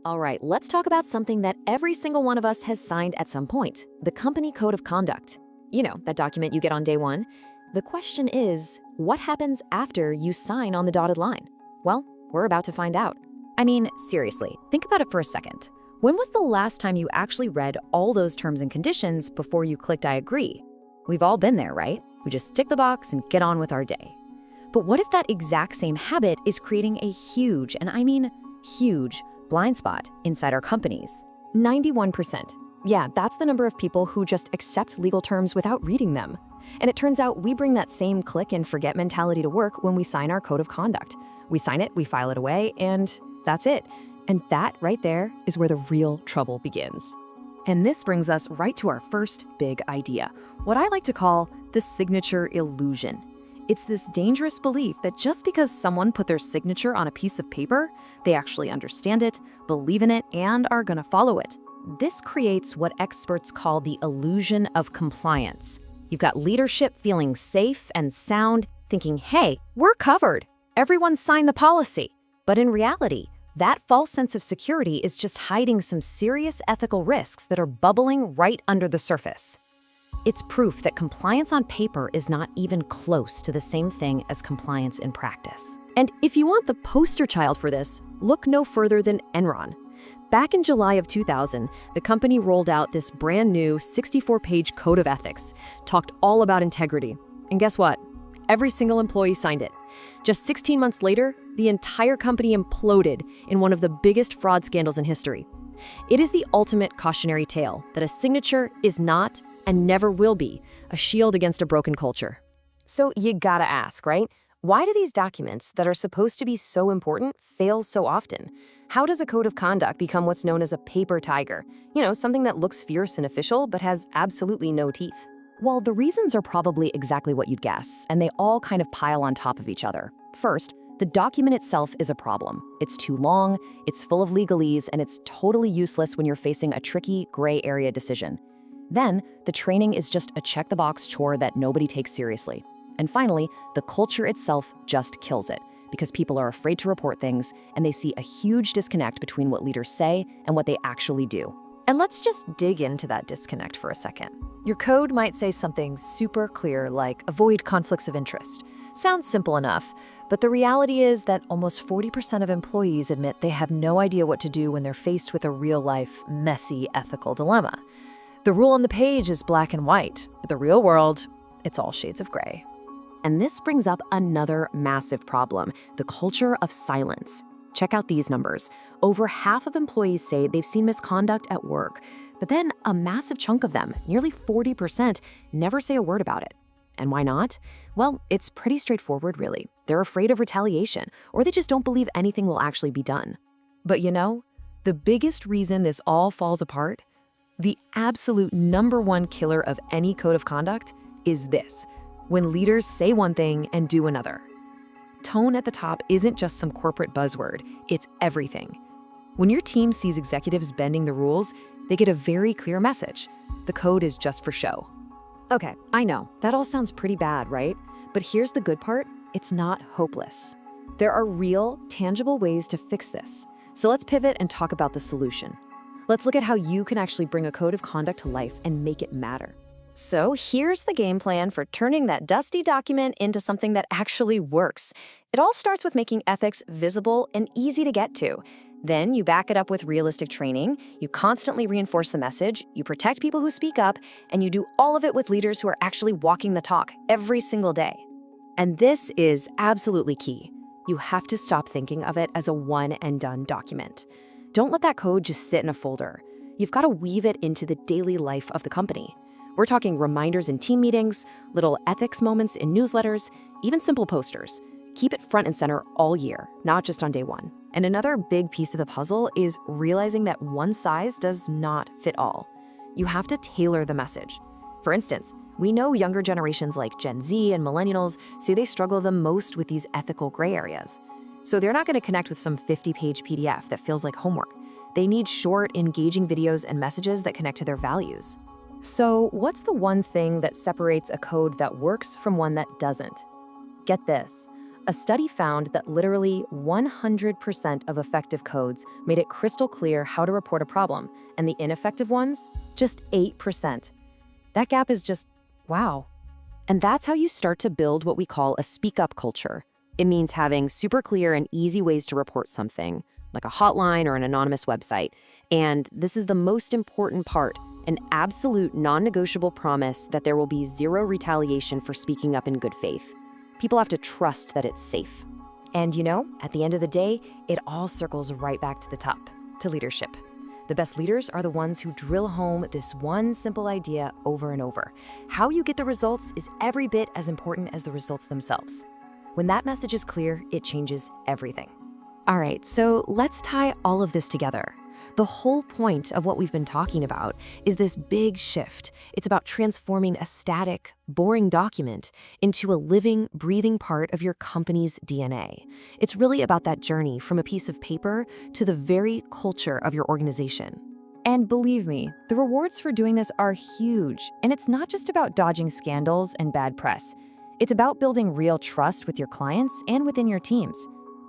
All right, let's talk about something that every single one of us has signed at some point, the company code of conduct. You know, that document you get on day one. The question is, what happens after you sign on the dotted line? Well, we're about to find out. I mean, seriously, think about it for a second. When was the last time you actually read all those terms and conditions before you clicked I agree? We've all been there, right? We just tick the box and get on with our day. But what if that exact same habit is creating a huge, and I mean huge, blind spot inside our companies? 91%. Yeah, that's the number of people who just accept legal terms without reading them. And it turns out we bring that same click and forget mentality to work when we sign our code of conduct. We sign it, we file it away, and that's it. And that right there is where the real trouble begins. And this brings us right to our first big idea, what I like to call the signature illusion. It's this dangerous belief that just because someone put their signature on a piece of paper, they actually understand it, believe in it, and are gonna follow it. This creates what experts call the illusion of compliance. You've got leadership feeling safe and sound, thinking, hey, we're covered. Everyone signed the policy. But in reality, that false sense of security is just hiding some serious ethical risks that are bubbling right under the surface. It's proof that compliance on paper is not even close to the same thing as compliance in practice. And if you want the poster child for this, look no further than Enron. Back in July of 2000, the company rolled out this brand new 64-page code of ethics, talked all about integrity. And guess what? Every single employee signed it. Just 16 months later, the entire company imploded in one of the biggest fraud scandals in history. It is the ultimate cautionary tale that a signature is not and never will be a shield against a broken culture. So you gotta ask, right? Why do these documents that are supposed to be so important fail so often? How does a code of conduct become what's known as a paper tiger? You know, something that looks fierce and official but has absolutely no teeth. Well, the reasons are probably exactly what you'd guess, and they all kind of pile on top of each other. First, the document itself is a problem. It's too long, it's full of legalese, and it's totally useless when you're facing a tricky, gray area decision. Then, the training is just a check-the-box chore that nobody takes seriously. And finally, the culture itself just kills it, because people are afraid to report things, and they see a huge disconnect between what leaders say and what they actually do. And let's just dig into that disconnect for a second. Your code might say something super clear like avoid conflicts of interest. Sounds simple enough, but the reality is that almost 40% of employees admit they have no idea what to do when they're faced with a real-life, messy ethical dilemma. The rule on the page is black and white, but the real world, it's all shades of gray. And this brings up another massive problem, the culture of silence. Check out these numbers. Over half of employees say they've seen misconduct at work, but then a massive chunk of them, nearly 40%, never say a word about it. And why not? Well, it's pretty straightforward, really. They're afraid of retaliation, or they just don't believe anything will actually be done. But you know, the biggest reason this all falls apart, the absolute #1 killer of any code of conduct, is this: when leaders say one thing and do another. Tone at the top isn't just some corporate buzzword, it's everything. When your team sees executives bending the rules, they get a very clear message. The code is just for show. Okay, I know, that all sounds pretty bad, right? But here's the good part, it's not hopeless. There are real, tangible ways to fix this. So let's pivot and talk about the solution. Let's look at how you can actually bring a code of conduct to life and make it matter. So here's the game plan for turning that dusty document into something that actually works. It all starts with making ethics visible and easy to get to. Then you back it up with realistic training, you constantly reinforce the message, you protect people who speak up, and you do all of it with leaders who are actually walking the talk every single day. And this is absolutely key. You have to stop thinking of it as a one-and-done document. Don't let that code just sit in a folder. You've got to weave it into the daily life of the company. We're talking reminders in team meetings, little ethics moments in newsletters, even simple posters. Keep it front and center all year, not just on day one. And another big piece of the puzzle is realizing that one size does not fit all. You have to tailor the message. For instance, we know younger generations like Gen Z and millennials say they struggle the most with these ethical gray areas. So they're not going to connect with some 50-page PDF that feels like homework. They need short, engaging videos and messages that connect to their values. So what's the one thing that separates a code that works from one that doesn't? Get this, A study found that literally 100% of effective codes made it crystal clear how to report a problem, and the ineffective ones, just 8%. That gap is just, wow. And that's how you start to build what we call a speak-up culture. It means having super clear and easy ways to report something, like a hotline or an anonymous website. And this is the most important part, an absolute non-negotiable promise that there will be zero retaliation for speaking up in good faith. People have to trust that it's safe. And at the end of the day, it all circles right back to the top, to leadership. The best leaders are the ones who drill home this one simple idea over and over. How you get the results is every bit as important as the results themselves. When that message is clear, it changes everything. All right, so let's tie all of this together. The whole point of what we've been talking about is this big shift. It's about transforming a static, boring document into a living, breathing part of your company's DNA. It's really about that journey from a piece of paper to the very culture of your organization. And believe me, the rewards for doing this are huge. And it's not just about dodging scandals and bad press. It's about building real trust with your clients and within your teams.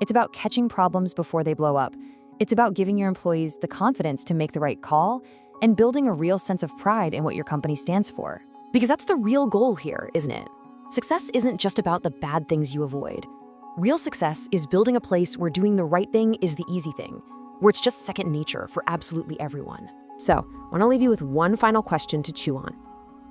It's about catching problems before they blow up. It's about giving your employees the confidence to make the right call and building a real sense of pride in what your company stands for. Because that's the real goal here, isn't it? Success isn't just about the bad things you avoid. Real success is building a place where doing the right thing is the easy thing, where it's just second nature for absolutely everyone. So, I want to leave you with one final question to chew on.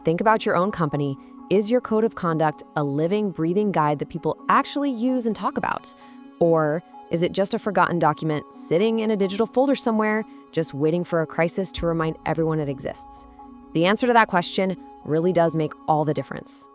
Think about your own company. Is your code of conduct a living, breathing guide that people actually use and talk about? Or is it just a forgotten document sitting in a digital folder somewhere, just waiting for a crisis to remind everyone it exists? The answer to that question really does make all the difference.